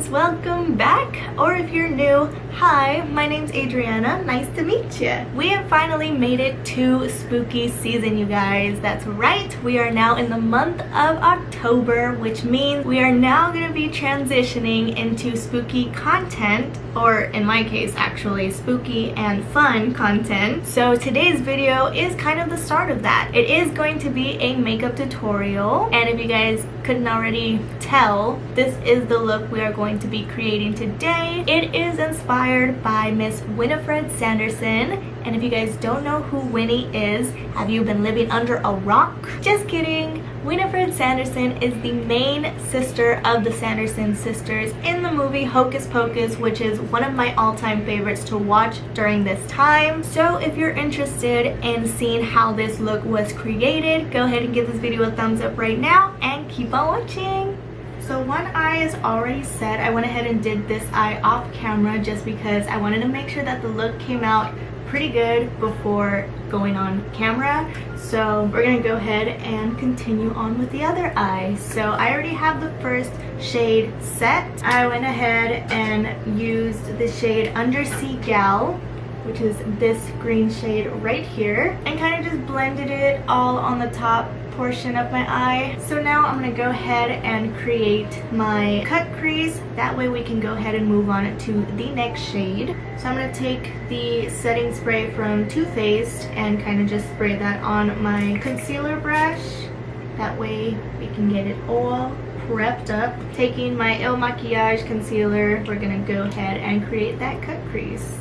welcome back, or if you're new, hi, my name's Adriana, nice to meet you. We have finally made it to spooky season, you guys. That's right, we are now in the month of October, which means we are now going to be transitioning into spooky content, or in my case actually spooky and fun content. So today's video is kind of the start of that. It is going to be a makeup tutorial, and if you guys couldn't already tell, this is the look we are going to be creating today. It is inspired by Miss Winifred Sanderson, and if you guys don't know who Winnie is, have you been living under a rock? Just kidding. Winifred Sanderson is the main sister of the Sanderson sisters in the movie Hocus Pocus, which is one of my all-time favorites to watch during this time. So if you're interested in seeing how this look was created, go ahead and give this video a thumbs up right now and keep on watching. So one eye is already set. I went ahead and did this eye off camera just because I wanted to make sure that the look came out pretty good before going on camera. So we're gonna go ahead and continue on with the other eye. So I already have the first shade set. I went ahead and used the shade Undersea Gal, which is this green shade right here, and kind of just blended it all on the top portion of my eye. So now I'm gonna go ahead and create my cut crease. That way we can go ahead and move on to the next shade. So I'm gonna take the setting spray from Too Faced and kind of just spray that on my concealer brush. That way we can get it all prepped up. Taking my 𝑚𝑎𝑘𝑒 Maquillage concealer, we're gonna go ahead and create that cut crease.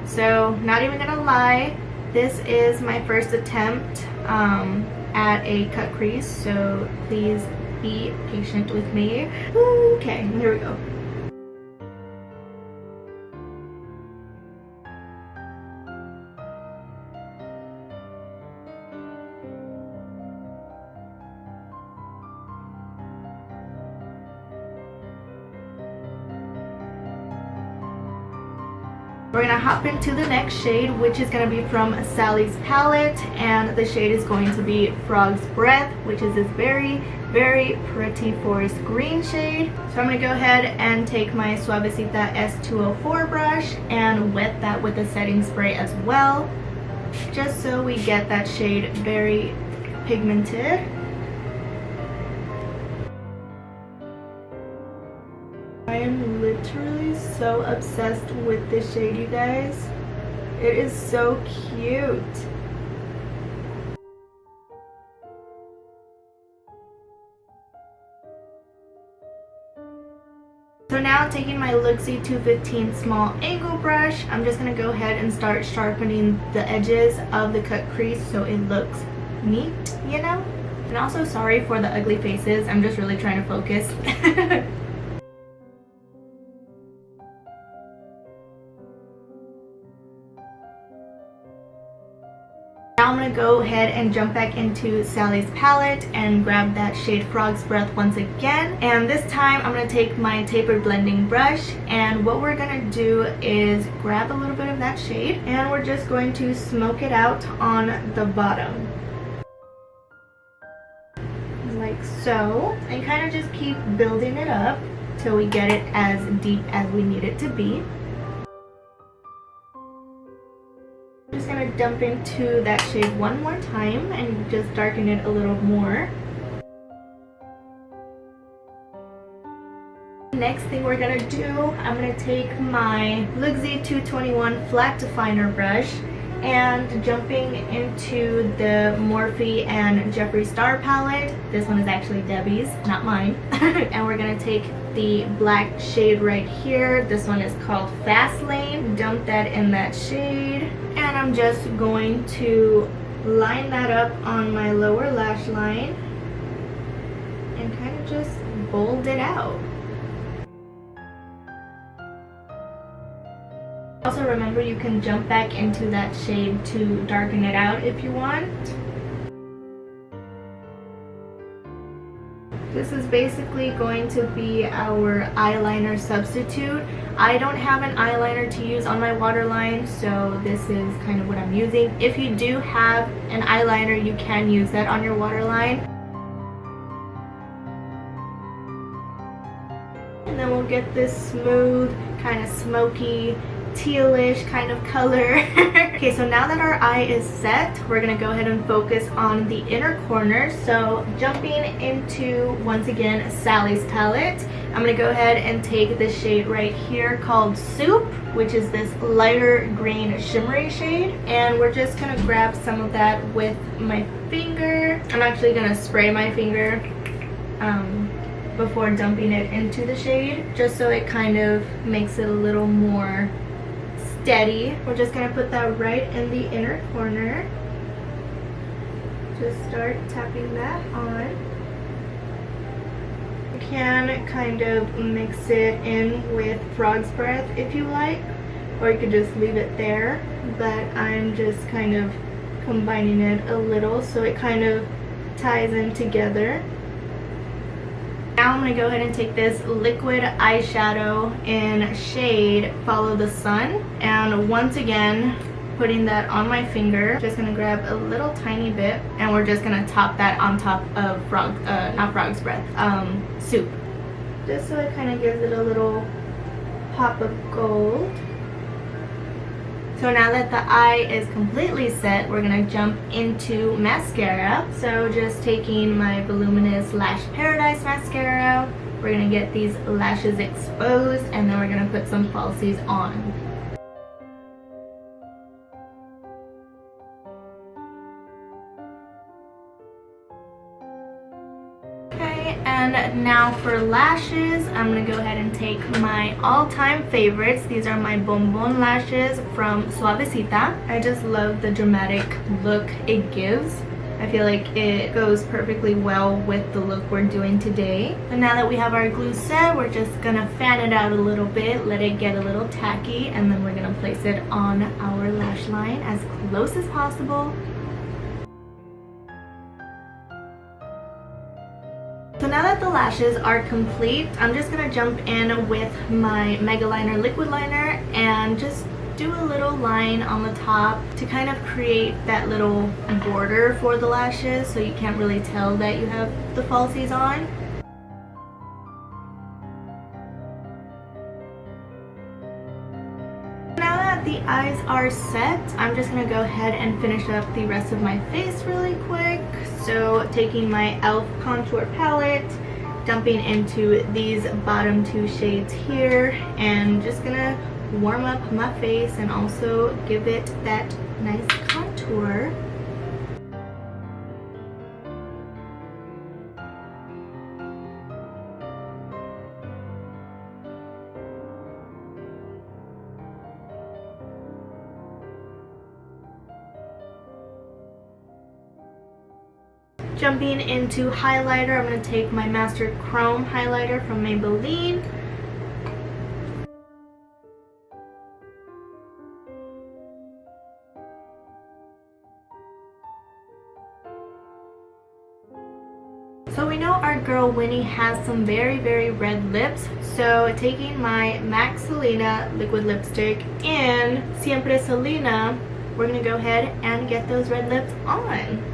So not even gonna lie, this is my first attempt at a cut crease, so please be patient with me. Okay, here we go. We're gonna hop into the next shade, which is gonna be from Sally's palette, and the shade is going to be Frog's Breath, which is this very, very pretty forest green shade. So I'm gonna go ahead and take my Suavecita S204 brush and wet that with a setting spray as well, just so we get that shade very pigmented. I am literally so obsessed with this shade, you guys. It is so cute. So now taking my 𝑙𝑘𝑒 215 small angle brush, I'm just going to go ahead and start sharpening the edges of the cut crease so it looks neat, you know? And also sorry for the ugly faces, I'm just really trying to focus. Now I'm going to go ahead and jump back into Sally's palette and grab that shade Frog's Breath once again. And this time I'm going to take my tapered blending brush, and what we're going to do is grab a little bit of that shade and we're just going to smoke it out on the bottom. Like so. And kind of just keep building it up till we get it as deep as we need it to be. I'm just going to dump into that shade one more time and just darken it a little more. Next thing we're going to do, I'm going to take my 𝑙𝑘𝑒 221 flat definer brush and jumping into the Morphe and Jeffree Star palette. This one is actually Debbie's, not mine. And we're going to take the black shade right here. This one is called Fast Lane. Dump that in that shade. And I'm just going to line that up on my lower lash line and kind of just bold it out. Also remember, you can jump back into that shade to darken it out if you want. This is basically going to be our eyeliner substitute. I don't have an eyeliner to use on my waterline, so this is kind of what I'm using. If you do have an eyeliner, you can use that on your waterline. And then we'll get this smooth, kind of smoky, tealish kind of color. Okay, so now that our eye is set, we're gonna go ahead and focus on the inner corner. So jumping into, once again, Sally's palette, I'm gonna go ahead and take this shade right here called Soup, which is this lighter green shimmery shade, and we're just gonna grab some of that with my finger. I'm actually gonna spray my finger before dumping it into the shade, just so it kind of makes it a little more steady. We're just gonna put that right in the inner corner. Just start tapping that on. You can kind of mix it in with frog's breath if you like, or you could just leave it there, but I'm just kind of combining it a little so it kind of ties in together. Now I'm going to go ahead and take this liquid eyeshadow in shade Follow the Sun, and once again putting that on my finger. Just going to grab a little tiny bit, and we're just going to top that on top of not frog's breath, Soup, just so it kind of gives it a little pop of gold. So now that the eye is completely set, we're going to jump into mascara. So just taking my Voluminous Lash Paradise mascara, we're going to get these lashes exposed, and then we're going to put some falsies on. And now for lashes, I'm going to go ahead and take my all-time favorites. These are my Bonbon lashes from Suavecita. I just love the dramatic look it gives. I feel like it goes perfectly well with the look we're doing today. So now that we have our glue set, we're just going to fan it out a little bit, let it get a little tacky, and then we're going to place it on our lash line as close as possible. So now that the lashes are complete, I'm just going to jump in with my Mega Liner liquid liner and just do a little line on the top to kind of create that little border for the lashes so you can't really tell that you have the falsies on. Now that the eyes are set, I'm just going to go ahead and finish up the rest of my face really quick. So taking my e.l.f. contour palette, dumping into these bottom two shades here, and just gonna warm up my face and also give it that nice contour. Jumping into highlighter, I'm going to take my Master Chrome highlighter from Maybelline. So we know our girl Winnie has some very, very red lips, so taking my MAC Selena liquid lipstick in Siempre Selena, we're going to go ahead and get those red lips on.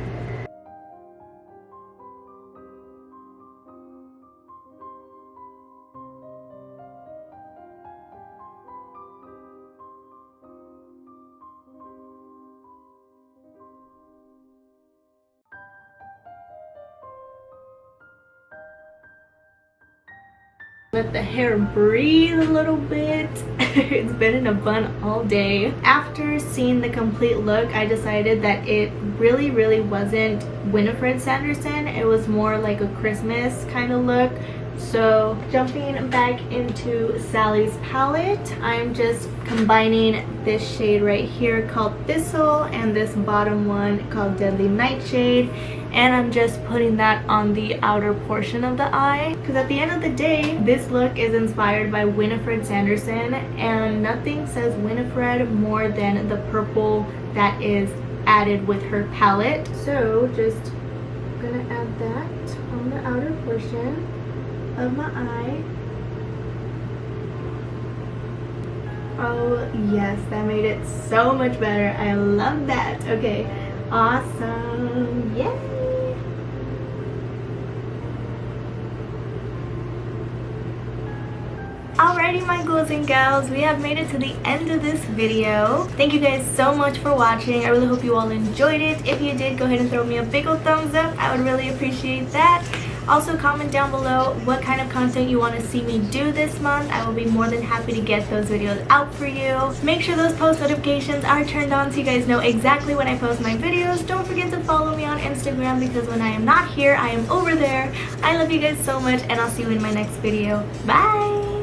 Let the hair breathe a little bit. It's been in a bun all day. After seeing the complete look, I decided that it really wasn't Winifred Sanderson. It was more like a Christmas kind of look. So jumping back into Sally's palette, I'm just combining this shade right here called Thistle and this bottom one called Deadly Nightshade, and I'm just putting that on the outer portion of the eye, because at the end of the day, this look is inspired by Winifred Sanderson, and nothing says Winifred more than the purple that is added with her palette. So just gonna add that on the outer portion of my eye. Oh yes, that made it so much better. I love that. Okay, awesome. Yay! Alrighty, my ghouls and gals, we have made it to the end of this video. Thank you guys so much for watching. I really hope you all enjoyed it. If you did, go ahead and throw me a big old thumbs up. I would really appreciate that. Also, comment down below what kind of content you want to see me do this month. I will be more than happy to get those videos out for you. Make sure those post notifications are turned on so you guys know exactly when I post my videos. Don't forget to follow me on Instagram because when I am not here, I am over there. I love you guys so much and I'll see you in my next video. Bye!